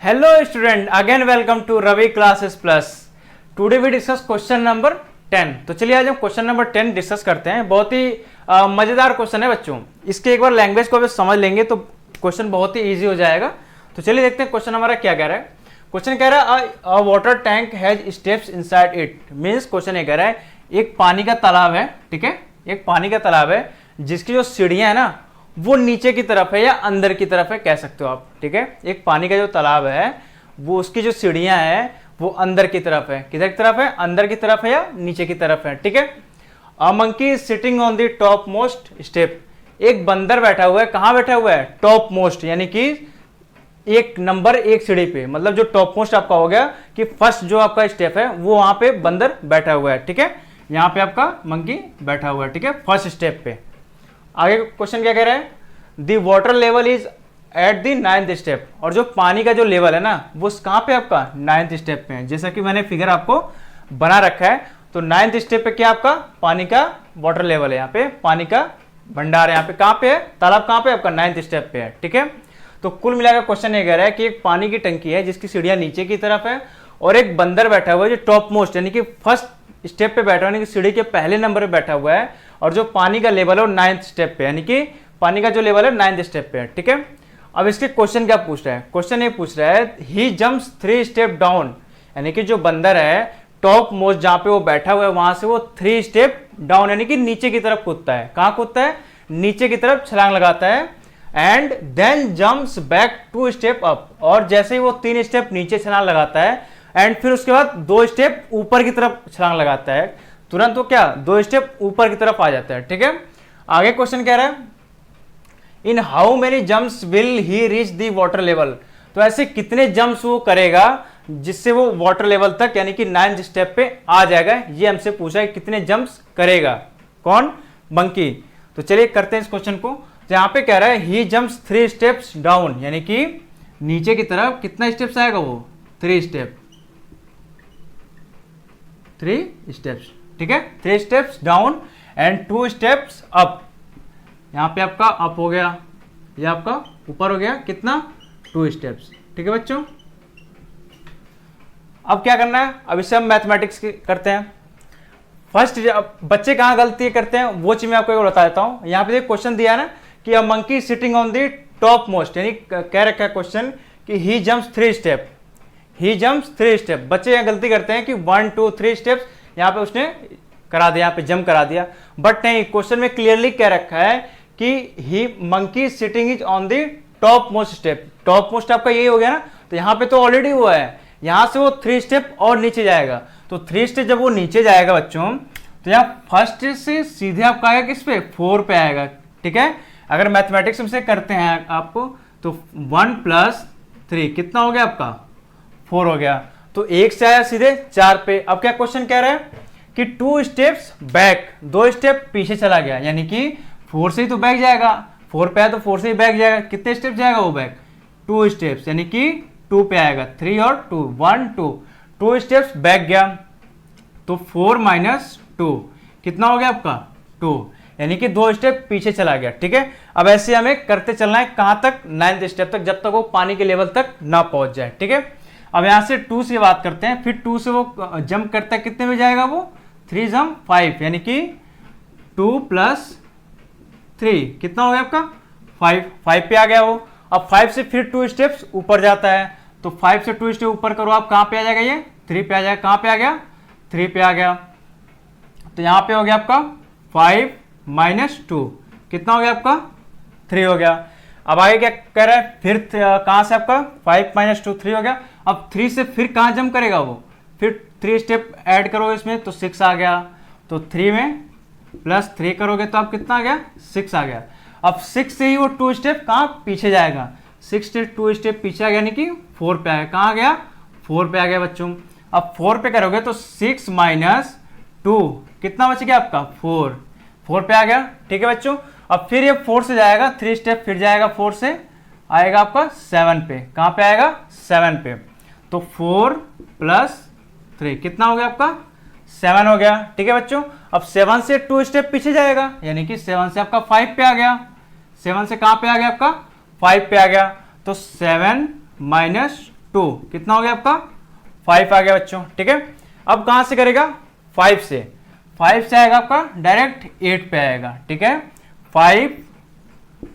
Hello student, again welcome to Ravi Classes Plus. Today we discuss question number 10. तो चलिए आज हम question number 10 discuss करते हैं। बहुत ही मजेदार क्वेश्चन है बच्चों। इसके एक बार लैंग्वेज को भी समझ लेंगे तो क्वेश्चन बहुत ही इजी हो जाएगा। तो चलिए देखते हैं क्वेश्चन हमारा क्या कह रहा है। क्वेश्चन कह रहा है अ water tank has steps inside it. Means question ये कह रहा है एक पानी का तालाब है, ठीक है, एक पानी का तालाब है जिसकी जो सीढ़ियां है ना वो नीचे की तरफ है या अंदर की तरफ है, कह सकते हो आप, ठीक है। एक पानी का जो तालाब है वो उसकी जो सीढ़ियां हैं वो अंदर की तरफ है। किधर की तरफ है? अंदर की तरफ है या नीचे की तरफ है, ठीक है। A monkey is sitting on the top most step. एक बंदर बैठा हुआ है, कहां बैठा हुआ है? टॉप मोस्ट, यानी कि एक नंबर एक सीढ़ी पे, मतलब जो टॉप मोस्ट आपका हो गया कि फर्स्ट जो आपका स्टेप है वो वहां पे बंदर बैठा हुआ है, ठीक है। यहाँ पे आपका मंकी बैठा हुआ है, ठीक है, फर्स्ट स्टेप पे। आगे क्वेश्चन क्या कह रहा है? The water level is at the 9th step. और जो पानी का जो लेवल है ना वो कहाँ पे आपका? 9th स्टेप पे है। जैसा कि मैंने फिगर आपको बना रखा है तो 9th स्टेप पे क्या आपका पानी का वाटर लेवल है, यहाँ पे पानी का भंडार है, यहाँ पे कहाँ पे है? तालाब कहाँ पे? आपका 9th स्टेप पे है, ठीक है। तो कुल मिलाकर क्वेश्चन ये कह रहा है कि एक पानी की टंकी है जिसकी सीढ़ियां नीचे की तरफ है और एक बंदर बैठा हुआ है जो टॉप मोस्ट यानी कि फर्स्ट स्टेप पे बैठा हुआ है, यानी कि सीढ़ी के पहले नंबर पे बैठा हुआ है और जो पानी का लेवल है वो 9th स्टेप पे, यानी कि पानी का जो लेवल है 9th स्टेप पे है, ठीक है। अब इसके क्वेश्चन क्या पूछ रहा है? क्वेश्चन ये पूछ रहा है ही जम्प्स 3 स्टेप डाउन, यानी कि जो बंदर है टॉप मोस्ट जहां पे वो बैठा हुआ है वहां से वो 3 स्टेप डाउन यानी कि नीचे की तरफ कूदता है। कहां कूदता है? नीचे की तरफ छलांग लगाता है। And then jumps back 2 step up, और जैसे ही वो 3 स्टेप नीचे छलांग लगाता है एंड फिर उसके बाद 2 स्टेप ऊपर की तरफ छलांग लगाता है, तुरंत वो क्या 2 स्टेप ऊपर की तरफ आ जाता है, ठीक है। आगे क्वेश्चन कह रहा है in how many jumps will he reach the water level. तो ऐसे कितने जंप्स वो करेगा जिससे वो वाटर लेवल तक यानी कि 9th स्टेप पे आ जाएगा। ये हमसे पूछा है कितने जंप्स करेगा, कौन? मंकी। तो चलिए करते हैं इस क्वेश्चन को। यहां पे कह रहा है ही जंप्स 3 स्टेप्स डाउन, यानी कि नीचे की तरफ कितना स्टेप्स आएगा वो? 3 स्टेप, 3 स्टेप्स, ठीक है, 3 steps down and 2 steps up. यहां पे आपका अप हो गया, ये आपका ऊपर हो गया, कितना? 2 स्टेप्स, ठीक है बच्चों। अब क्या करना है? अब इससे हम मैथमेटिक्स करते हैं। फर्स्ट बच्चे कहां गलती करते हैं वो चीज मैं आपको एक बता देता हूं। यहां पे क्वेश्चन दिया है ना कि a monkey sitting on the top most, यानी कह रखा है क्वेश्चन कि ही जंप्स 3 स्टेप, ही जंप्स 3 स्टेप। बच्चे यहां गलती करते हैं कि 1 2 3 स्टेप्स यहां पे उसने करा दिया, यहाँ पे जंप करा दिया, बट नहीं, क्वेश्चन में क्लियरली कह रखा है कि he monkey sitting is on the top most step. Top most आपका यही हो गया ना, तो यहाँ पे तो ऑलरेडी हुआ है, यहां से वो 3 स्टेप और नीचे जाएगा। तो 3 स्टेप जब वो नीचे जाएगा बच्चों तो यहाँ फर्स्ट से सीधे आपका आएगा किस पे? 4 पे आएगा, ठीक है। अगर मैथमेटिक्स से करते हैं आपको तो 1 + 3 कितना हो गया आपका? 4 हो गया। तो 1 से आया सीधे 4 पे। अब क्या क्वेश्चन कह रहा है कि 2 स्टेप्स बैक, 2 स्टेप पीछे चला गया, यानी कि 4 से ही तो बैक जाएगा, 4 पे आया तो 4 से ही बैक जाएगा। कितने स्टेप जाएगा वो बैक? 2 स्टेप्स, यानी कि 2 पे आएगा, 3 और 2 1 2 2 स्टेप्स बैक गया तो 4 - 2 कितना हो गया आपका? 2, यानी कि 2 स्टेप पीछे चला गया, ठीक है। अब ऐसे हमें करते चलना है, कहां तक? 9th स्टेप तक, जब तक वो पानी के लेवल तक ना पहुंच जाए, ठीक है। अब यहां से 2 से बात करते हैं, फिर 2 से वो जंप करता है, कितने में जाएगा वो? 3 जंप 5, यानी कि 2 + 3 कितना हो गया आपका? 5 पे आ गया वो। अब 5 से फिर 2 स्टेप्स ऊपर जाता है, तो 5 से 2 स्टेप ऊपर करो आप, कहां पे आ जाएगा? ये 3 पे आ जाएगा। कहां पे आ गया? 3 पे आ गया। तो यहां पे हो गया आपका 5 - 2 कितना हो गया आपका? 3 हो गया। अब आगे क्या कह रहा है? फिर कहां से आपका 5 - 2 3 हो गया। अब 3 से फिर कहां जंप करेगा वो? फिर 3 स्टेप ऐड करो इसमें तो 6 आ गया। तो 3 में +3 करोगे तो आप कितना आ गया? 6 आ गया। अब 6 से ही वो 2 स्टेप कहां पीछे जाएगा? 6 से 2 स्टेप पीछे आ गया, यानी कि 4 पे आ गया। कहां आ गया? 4 पे आ गया बच्चों। अब 4 पे करोगे तो 6 - 2 कितना बच गया आपका? 4 पे आ गया, ठीक है बच्चों। अब फिर ये 4 से जाएगा, 3 स्टेप फिर जाएगा, 4 से आएगा आपका 7 पे। कहां पे आएगा? 7 पे। तो 4 + 3 कितना हो गया आपका? 7 हो गया, ठीक है बच्चों। अब 7 से 2 स्टेप पीछे जाएगा, यानी कि 7 से आपका 5 पे आ गया। 7 से कहां पे आ गया आपका? 5 पे आ गया। तो 7 - 2, कितना हो गया आपका 5 आ गया बच्चों, ठीक है। अब कहां से करेगा 5 से आएगा आपका डायरेक्ट 8 पे आएगा, ठीक है। 5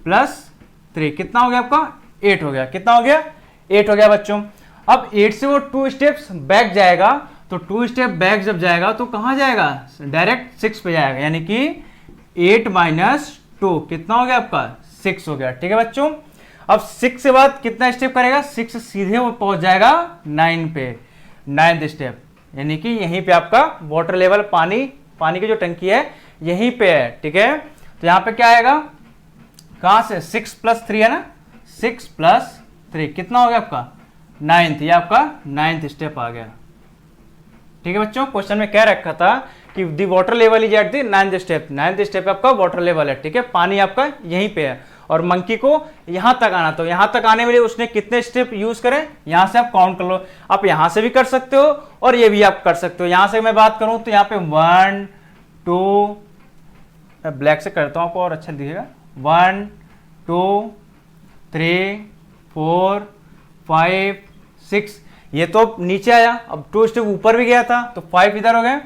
+ 3 कितना हो गया आपका 8 हो गया, कितना हो गया 8 हो गया बच्चों। अब 8 से वो 2 स्टेप्स बैक जाएगा, तो 2 स्टेप बैक जब जाएगा तो कहां जाएगा डायरेक्ट 6 पे जाएगा, यानी कि 8 - 2 कितना हो गया आपका 6 हो गया, ठीक है बच्चों। अब 6 से बाद कितना स्टेप करेगा 6 सीधे वो पहुंच जाएगा 9 पे, 9th स्टेप, यानी कि यहीं पे आपका वाटर लेवल पानी की जो टंकी है यहीं पे है, ठीक है। तो यहां पे क्या आएगा कहां से 6 + 3 है ना, 6 + 3 कितना हो गया आपका 9th, ये आपका 9th स्टेप आ गया, ठीक है बच्चों। क्वेश्चन में क्या रखा था कि the water level is at the 9th step, 9th step आपका वाटर लेवल है, ठीक है। पानी आपका यहीं पे है और मंकी को यहां तक आना, तो यहां तक आने के लिए उसने कितने स्टेप यूज करें, यहां से आप काउंट कर लो। आप यहां से भी कर सकते हो और ये भी आप कर सकते हो। यहां से मैं बात करूं तो यहां पे 1 2, मैं ब्लैक से करता हूं आपको और अच्छा दिखेगा, 1 2 3 4 5 6, ये तो नीचे आया, अब 2 स्टेप ऊपर भी गया था तो 5 इधर हो गए,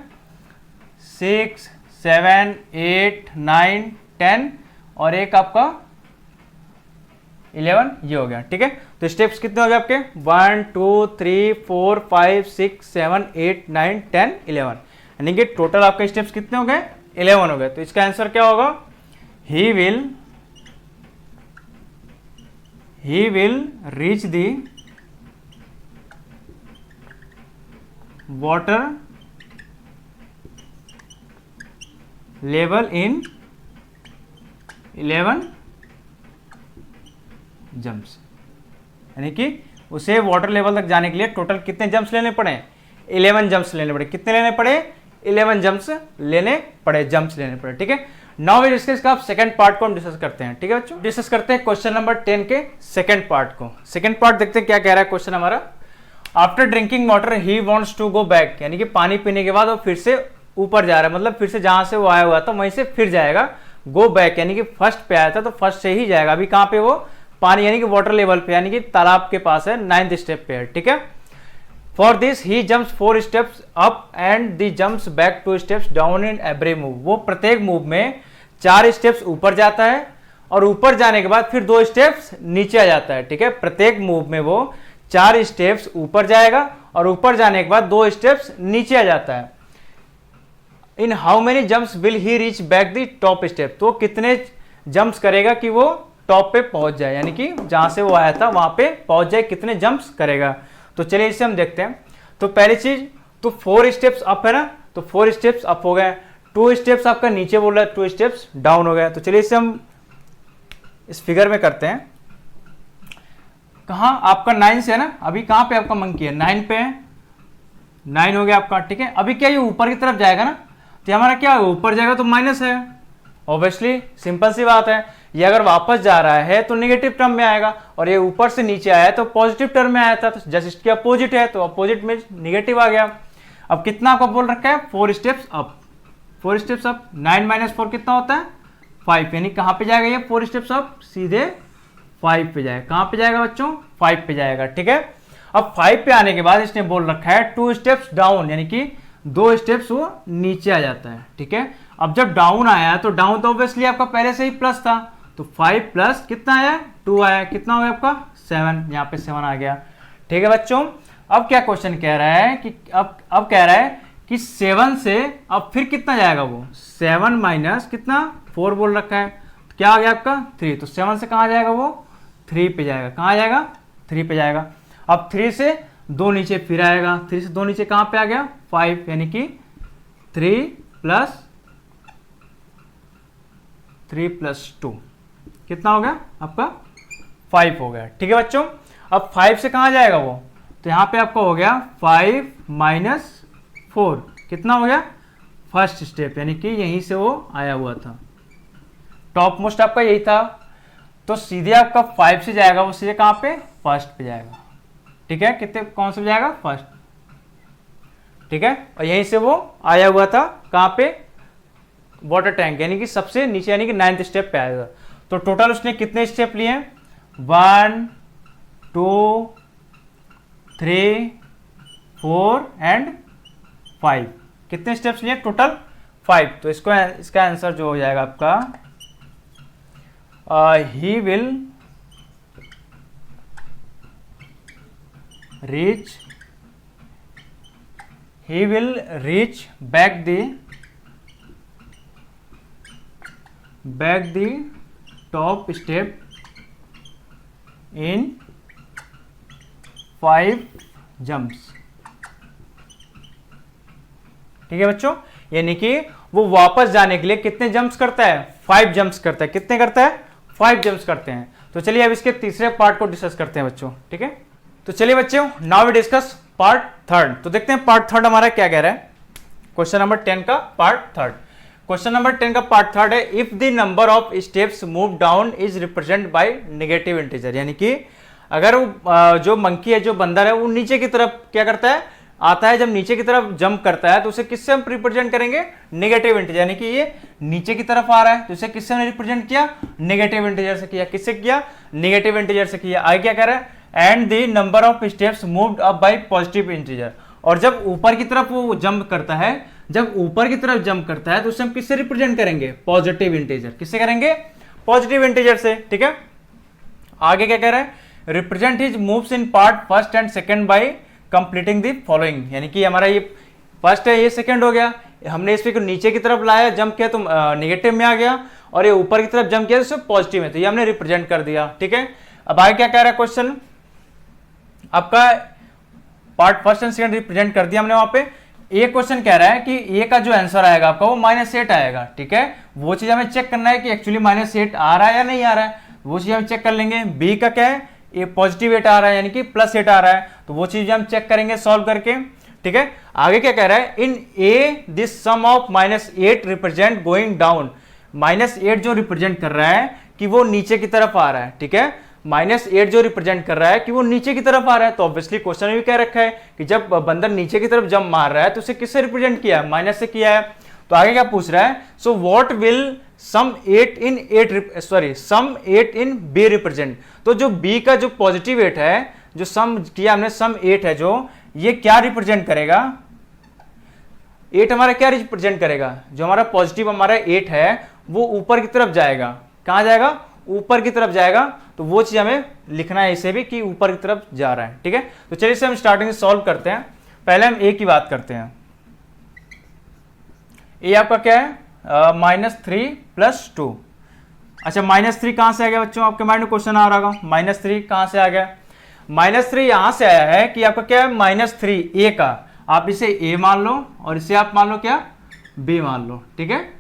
6 7 8 9 10 और एक आपका 11 ये हो गया, ठीक है। तो स्टेप्स कितने हो गए आपके 1 2 3 4 5 6 7 8 9 10 11, यानी कि टोटल आपके स्टेप्स कितने हो गए 11 हो गए। तो इसका आंसर क्या होगा, he will reach the water level in 11 jumps, यानी कि उसे वाटर लेवल तक जाने के लिए टोटल कितने जंप्स लेने पड़े 11 जंप्स लेने पड़े, कितने लेने पड़े 11 जंप्स लेने पड़े, ठीक है। नाउ वी डिस्कस का सेकंड पार्ट को हम डिस्कस करते हैं, ठीक है बच्चों। डिस्कस करते हैं क्वेश्चन नंबर 10 के सेकंड पार्ट को। सेकंड पार्ट देखते हैं क्या कह रहा है क्वेश्चन हमारा। After drinking water he wants to go back, यानी कि पानी पीने के बाद वो फिर से ऊपर जा रहा है, मतलब फिर से जहां से वो आया हुआ था वहीं से फिर जाएगा। गो बैक यानी कि फर्स्ट पे आया था तो फर्स्ट से ही जाएगा। अभी कहां पे वो पानी यानी कि वाटर लेवल पे, यानी कि तालाब के पास है, 9th स्टेप पे है, ठीक है। For this he jumps 4 steps up and the jumps back 2 steps down in every move, वो प्रत्येक मूव में 4 स्टेप्स ऊपर जाता है और ऊपर जाने के बाद फिर 2 स्टेप्स नीचे आ जाता है, ठीक है। प्रत्येक मूव में वो 4 स्टेप्स ऊपर जाएगा और ऊपर जाने के बाद 2 स्टेप्स नीचे आ जाता है। In how many jumps will he reach back the top step, तो कितने जंप्स करेगा कि वो टॉप पे पहुंच जाए, यानी कि जहां से वो आया था वहां पे पहुंच जाए, कितने जंप्स करेगा। तो चलिए इसे हम देखते हैं। तो पहली चीज तो 4 स्टेप्स अप है ना, तो 4 स्टेप्स अप हो गए, 2 स्टेप्स आपका नीचे बोल रहा है, 2 स्टेप्स डाउन हो गया। तो चलिए इसे हम इस फिगर में करते हैं। कहाँ आपका 9 से है ना, अभी कहां पे आपका मंकी है 9 पे है, 9 हो गया आपका, ठीक है। अभी क्या ये ऊपर की तरफ जाएगा ना, तो हमारा क्या ऊपर जाएगा तो माइनस है, ऑब्वियसली सिंपल सी बात है। ये अगर वापस जा रहा है तो नेगेटिव टर्म में आएगा और ये ऊपर से नीचे आया है तो पॉजिटिव टर्म में आया था, तो जस्ट इसके अपोजिट है तो अपोजिट में नेगेटिव आ गया। अब कितना आपको बोल रखा है 4 स्टेप्स अप, 4 स्टेप्स अप, 9 - 4 कितना होता है 5, यानी कहां पे जाएगा ये 4 स्टेप्स अप, सीधे 5 पे जाएगा। कहां पे जाएगा बच्चों 5 पे जाएगा, ठीक है। अब 5 पे आने के बाद इसने बोल रखा है 2 स्टेप्स डाउन, यानी कि 2 स्टेप्स वो नीचे आ जाता है, ठीक है। अब जब डाउन आया तो डाउन तो ऑब्वियसली आपका पहले से ही प्लस था, तो 5 प्लस कितना आया 2 आया, कितना हो गया आपका 7, यहाँ पे 7 आ गया, ठीक है बच्चों। अब क्या क्वेश्चन कह रहा है कि अब कह रहा है कि 7 से अब फिर कितना जाएगा वो 7 माइनस कितना 4 बोल रखा है, तो क्या आ गया आपका 3, तो 7 से कहाँ जाएगा वो 3 पे जाएगा, कहाँ जाएगा 3 पे जाएगा। अब 3 से 2 नीचे फिर आएगा, 3 से 2 नीचे कहाँ पे आ गया 5, यानी कि 3 + 2 कितना हो गया आपका 5 हो गया, ठीक है बच्चों। अब 5 से कहां जाएगा वो, तो यहां पे आपका हो गया 5 - 4 कितना हो गया फर्स्ट स्टेप, यानी कि यहीं से वो आया हुआ था, टॉप मोस्ट आपका यही था, तो सीधे आपका 5 से जाएगा वो सीधे कहां पे फर्स्ट पे जाएगा, ठीक है। कितने कौन से जाएगा फर्स्ट, ठीक है। और यहीं से वो आया हुआ था कहां पे वाटर टैंक, यानी कि सबसे नीचे, यानी कि 9th स्टेप पे आएगा। तो टोटल उसने कितने स्टेप लिए 1 2 3, 4 एंड 5। कितने स्टेप्स लिए टोटल? 5। तो इसका आंसर जो हो जाएगा आपका, he will reach back the top step in 5 jumps। ठीक है बच्चों, यानी कि वो वापस जाने के लिए कितने जंप्स करता है? 5 जंप्स करता है। कितने करता है? 5 जंप्स करते हैं। तो चलिए अब इसके तीसरे पार्ट को डिस्कस करते हैं बच्चों। ठीक है, तो चलिए बच्चों, now we discuss part third. तो देखते हैं पार्ट थर्ड हमारा क्या कह रहा है। क्वेश्चन नंबर 10 का पार्ट थर्ड। क्वेश्चन नंबर 10 का पार्ट थर्ड है, if the number of steps move down is represent by negative integer. यानी कि अगर जो मंकी है, जो बंदर है, वो नीचे की तरफ क्या करता है? आता है। जब नीचे की तरफ जंप करता है तो उसे किससे हम रिप्रेजेंट करेंगे? Negative integer. यानी कि ये नीचे की तरफ आ रहा है तो इसे किससे हमने रिप्रेजेंट किया? नेगेटिव इंटीजर से किया। किससे किया? नेगेटिव इंटीजर से किया। आगे क्या कह रहा है? And the number of steps moved up by positive integer. और जब ऊपर की तरफ वो जंप करता है, जब ऊपर की तरफ जंप करता है तो उसे हम किससे रिप्रेजेंट करेंगे? Positive integer. किससे करेंगे? पॉजिटिव इंटीजर से। ठीक है, आगे क्या कह रहा है? Represent his moves in part first and second by completing the following. यानी कि हमारा ये फर्स्ट है, ये सेकंड हो गया। हमने इसको नीचे की तरफ लाया, जंप किया तो नेगेटिव में आ गया, और ये ऊपर की तरफ जंप किया तो पॉजिटिव में, तो ये हमने रिप्रेजेंट कर दिया। ठीक है, अब आगे क्या कह रहा है क्वेश्चन? आपका part first and second represent कर दिया हमने वहां पे। एक क्वेश्चन कह रहा है कि ए का जो आंसर आएगा आपका वो -8 आएगा। ठीक है, वो चीज हमें चेक करना है कि एक्चुअली -8 आ रहा है या नहीं आ रहा है, वो चीज हम चेक कर लेंगे। बी का क्या है? ये +8 आ रहा है, यानी कि +8 आ रहा है, तो वो चीज हम चेक करेंगे सॉल्व करके। ठीक है, आगे क्या कह रहा है? In a this sum of -8 represent going down. -8 जो रिप्रेजेंट कर रहा है कि वो नीचे की तरफ आ रहा है। ठीक है, -8 जो रिप्रेजेंट कर रहा है कि वो नीचे की तरफ आ रहा है, तो ऑब्वियसली क्वेश्चन में भी कह रखा है कि जब बंदर नीचे की तरफ जंप मार रहा है तो उसे किससे रिप्रेजेंट किया है? माइनस से किया है। तो आगे क्या पूछ रहा है? So what will sum 8 in B represent. तो जो बी का जो पॉजिटिव 8 है, जो सम किया हमने, सम 8 है जो, ये क्या रिप्रेजेंट करेगा? 8 हमारा क्या रिप्रेजेंट करेगा? जो हमारा पॉजिटिव हमारा 8 है वो ऊपर की तरफ जाएगा। कहां जाएगा? ऊपर की तरफ जाएगा। तो वो चीज हमें लिखना है इसे भी कि ऊपर की तरफ जा रहा है। ठीक है, तो चलिए इसे हम स्टार्टिंग से सॉल्व करते हैं। पहले हम ए की बात करते हैं। ए आपका क्या है? -3 + 2। अच्छा, -3 कहां से आ गया बच्चों? आपके माइंड में क्वेश्चन आ रहा होगा, -3 कहां से आ गया? -3 यहां से आया है कि आपका क्या है? -3 ए का, आप इसे ए मान लो और इसे आप मान लो क्या? बी मान लो। ठीक है,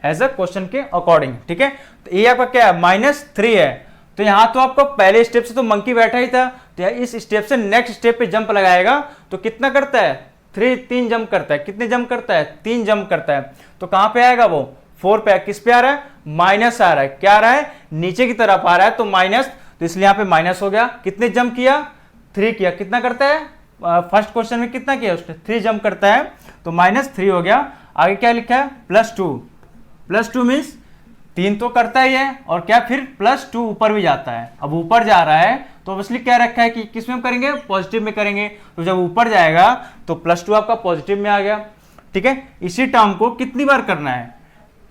एज अ क्वेश्चन के अकॉर्डिंग। ठीक है, तो ये आपका क्या है? -3 है। तो यहां तो आपको पहले स्टेप से तो मंकी बैठा ही था, तो इस स्टेप से नेक्स्ट स्टेप पे जंप लगाएगा तो कितना करता है? 3 जंप करता है। कितने जंप करता है? 3 जंप करता है। तो कहां पे आएगा वो? 4 पे। किस पे आ रहा है? माइनस आ रहा है। क्या आ रहा है? नीचे की तरफ आ रहा है, तो माइनस, तो इसलिए यहां पे माइनस हो गया। कितने जंप किया? 3 किया। कितना करता है? फर्स्ट क्वेश्चन में कितना किया उसने? 3 जंप करता है, तो -3 हो गया। आगे क्या लिखा है? +2। +2 मीन्स 3 तो करता ही है, और क्या फिर +2 ऊपर भी जाता है। अब ऊपर जा रहा है तो ऑब्वियसली क्या रखा है कि किस में करेंगे? पॉजिटिव में करेंगे। तो जब ऊपर जाएगा तो +2 आपका पॉजिटिव में आ गया। ठीक है, इसी टर्म को कितनी बार करना है?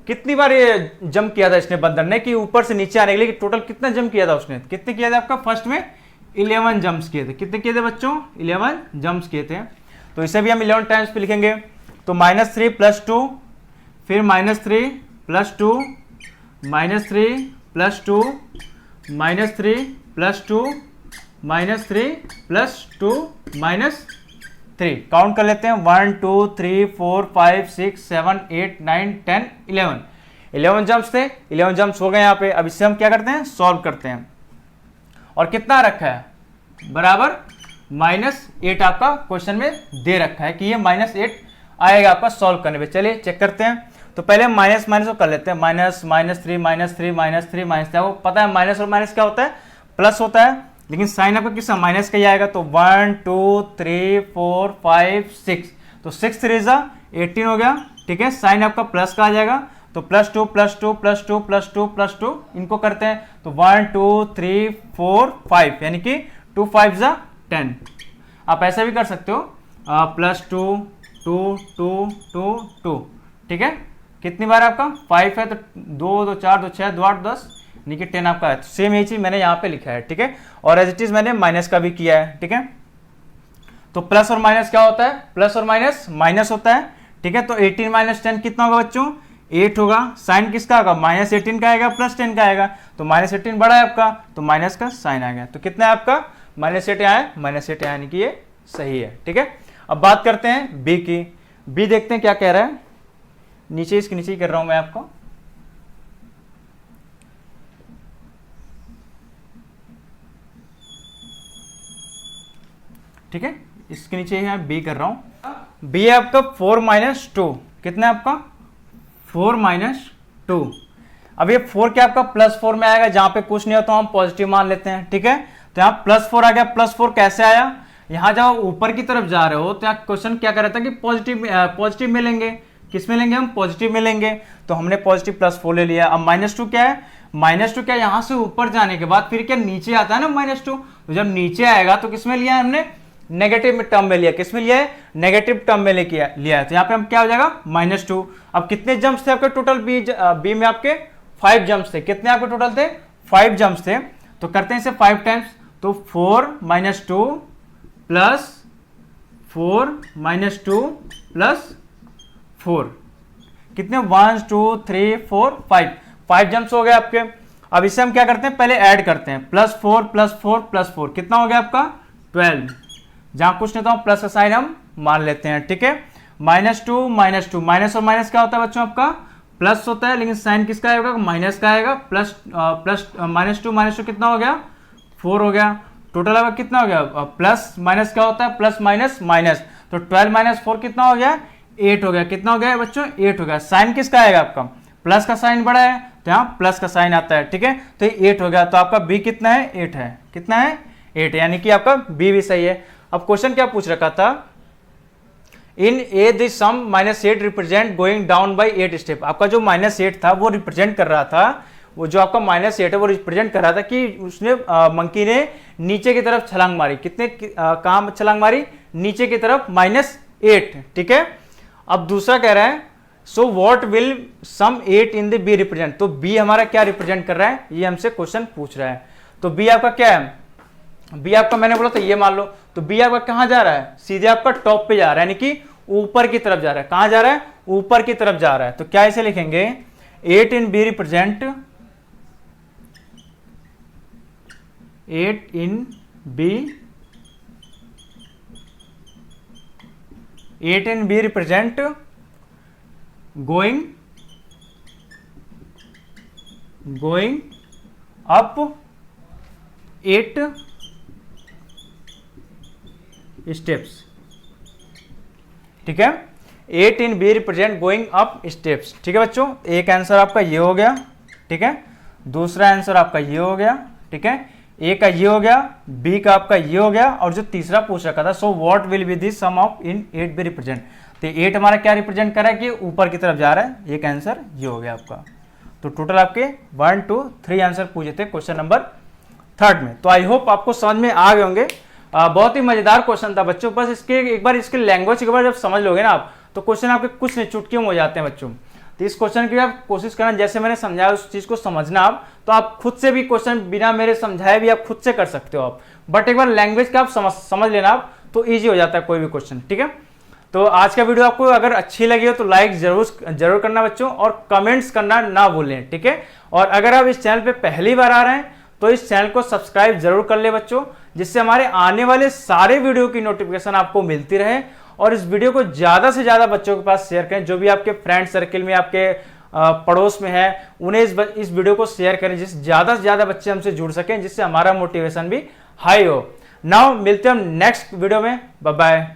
कितनी बार ये जंप किया था इसने बंदर ने कि ऊपर से नीचे आने के लिए? टोटल कितना जंप किया था उसने? कितने किया था? आपका फर्स्ट में 11 जंप्स किए थे। कितने किए थे बच्चों? 11 जंप्स किए थे। तो इसे भी हम 11 टाइम्स पे लिखेंगे। तो -3 + 2, फिर -3 + 2, -3 + 2, -3 + 2, -3 + 2, -3। काउंट कर लेते हैं। 1 2 3 4 5 6 7 8 9 10 11। 11 जंप्स थे, 11 जंप्स हो गए यहाँ पे। अब इससे हम क्या करते हैं? सॉल्व करते हैं। और कितना रखा है? बराबर -8 आपका क्वेश्चन में दे रखा है कि ये -8 आएगा आपका सॉल्व करने पे। चलिए चेक करते हैं। तो पहले हम माइनस को कर लेते हैं। -3 आपको पता है माइनस और माइनस क्या होता है? प्लस होता है, लेकिन साइन आपका किसका? माइनस का ही आएगा। तो 1 2 3 4 5 6, तो 6 3 = 18 हो गया। ठीक है, साइन आपका प्लस का आ जाएगा। तो +2 +2 +2 +2 +2 इनको करते हैं। तो 1 2 3 4 5, यानी कि 2 5 = 10। आप ऐसा भी कर सकते हो +2 2 2 2 2, ठीक है। कितनी बार आपका 5 है तो 2 2 4 2 6 2 8 10 यानी कि 10 आपका है। सेम यही चीज मैंने यहाँ पे लिखा है, ठीक है। और एज इट इज मैंने माइनस का भी किया है, ठीक है। तो प्लस और माइनस क्या होता है, प्लस और माइनस माइनस होता है, ठीक है। तो 18 - 10 कितना होगा बच्चों, 8 होगा। साइन किसका होगा, -18 का आएगा +10 का आएगा। तो -18 बड़ा है आपका, तो माइनस का साइन आ गया। तो कितना है आपका -8 आया, -8 यानी कि ये सही है, ठीक है। अब बात करते हैं बी की। बी देखते हैं क्या कह रहा है, नीचे इसके नीचे ही कर रहा हूं मैं आपको। ठीक है, इसके नीचे है बी कर रहा हूं। बी है आपका 4 - 2, कितना है आपका 4 - 2। अब ये 4 क्या आपका +4 में आएगा, जहां पे कुछ नहीं होता हम पॉजिटिव मान लेते हैं, ठीक है। तो यहाँ +4 आ गया। +4 कैसे आया, यहाँ जब ऊपर की तरफ जा रहे हो तो यहाँ क्वेश्चन क्या कर रहा था कि पॉजिटिव मिलेंगे, किस में लेंगे हम, पॉजिटिव में लेंगे। तो हमने पॉजिटिव +4 ले लिया। अब -2 क्या है, -2 क्या, यहां से ऊपर जाने के बाद फिर क्या नीचे आता है ना -2। तो जब नीचे आएगा तो किसमें लिया है हमने, नेगेटिव टर्म में लिया। किसमें लिया है, नेगेटिव टर्म में लिया है। तो यहाँ पे हम क्या हो जाएगा -2। अब कितने जंप्स थे आपके टोटल, बी में आपके 5 जंप्स थे। कितने आपके टोटल थे, 5 जंप्स थे। तो करते हैं इसे 5 टाइम्स। तो 4 - 2 + 4 - 2 + 4, कितने 1 2 3 4 5 जंप्स हो गए आपके। अब इसे हम क्या करते हैं, पहले ऐड करते हैं। +4 +4 +4 कितना हो गया आपका 12। जहां कुछ नहीं तो हम प्लस का साइन हम मान लेते हैं, ठीक है। -2 -2, माइनस और माइनस क्या होता है बच्चों आपका प्लस होता है, लेकिन साइन किसका आएगा, माइनस का आएगा। प्लस -2 कितना हो गया 4 हो गया। टोटल आपका कितना हो गया, प्लस माइनस क्या होता है, प्लस माइनस माइनस। तो 12 - 4 कितना हो गया 8 हो गया। कितना हो गया बच्चों 8 हो गया। साइन किसका आएगा आपका, प्लस का साइन बड़ा है तो यहाँ प्लस का साइन आता है, ठीक है। तो ये 8 हो गया। तो आपका बी कितना है 8 है, कितना है 8, यानी कि आपका बी भी सही है। अब क्वेश्चन क्या पूछ रखा था, in a the sum -8 represent going down by 8 step. आपका जो -8 था वो रिप्रेजेंट कर रहा था, वो जो आपका -8 है वो रिप्रेजेंट कर रहा था कि उसने मंकी ने नीचे की तरफ छलांग मारी। कितने कहां छलांग मारी, नीचे की तरफ -8, ठीक है। अब दूसरा कह रहा है so what will sum 8 in the B represent. तो बी हमारा क्या रिप्रेजेंट कर रहा है, ये हमसे क्वेश्चन पूछ रहा है। तो बी आपका क्या है, बी आपका मैंने बोला तो ये मान लो। तो बी आपका कहां जा रहा है, सीधे आपका टॉप पे जा रहा है, यानी कि ऊपर की तरफ जा रहा है। कहां जा रहा है, ऊपर की तरफ जा रहा है। तो क्या इसे लिखेंगे 8 in B represent, 8 in B, 8 in B represent going up 8 steps, ठीक है। 8 in B represent going up steps, ठीक है बच्चों। एक आंसर आपका ये हो गया, ठीक है। दूसरा आंसर आपका ये हो गया, ठीक है। ए का ये हो गया, बी का आपका ये हो गया, और जो तीसरा पूछ रखा था so what will be the sum of in 8 B represent. तो 8 हमारा क्या रिप्रेजेंट कर रहा है कि ऊपर की तरफ जा रहा है। एक आंसर ये हो गया आपका। तो टोटल आपके 1 2 3 आंसर पूछे थे क्वेश्चन नंबर 3 में। तो आई होप आपको समझ में आ गए होंगे। बहुत ही मजेदार क्वेश्चन था बच्चों। बस इसके एक बार इसके लैंग्वेज एक बार जब समझ लोगे ना आप, तो क्वेश्चन आपके कुछ नहीं चुटकियों में हो जाते हैं बच्चों। तो इस क्वेश्चन की आप कोशिश करना, जैसे मैंने समझाया उस चीज को समझना आप, तो आप खुद से भी क्वेश्चन बिना मेरे समझाए भी आप खुद से कर सकते हो आप। बट एक बार लैंग्वेज का आप समझ लेना आप, तो ईजी हो जाता है कोई भी क्वेश्चन, ठीक है। तो आज का वीडियो आपको अगर अच्छी लगी हो तो लाइक जरूर करना बच्चों, और कमेंट्स करना ना भूलें, ठीक है। और अगर आप इस चैनल पे पहली बार आ रहे हैं तो इस चैनल को सब्सक्राइब जरूर कर ले बच्चों, जिससे हमारे आने वाले सारे वीडियो की नोटिफिकेशन आपको मिलती रहे। और इस वीडियो को ज्यादा से ज्यादा बच्चों के पास शेयर करें, जो भी आपके फ्रेंड सर्किल में, आपके पड़ोस में है, उन्हें इस वीडियो को शेयर करें, जिससे ज्यादा से ज्यादा बच्चे हमसे जुड़ सकें, जिससे हमारा मोटिवेशन भी हाई हो। नाउ मिलते हैं हम नेक्स्ट वीडियो में। Bye bye.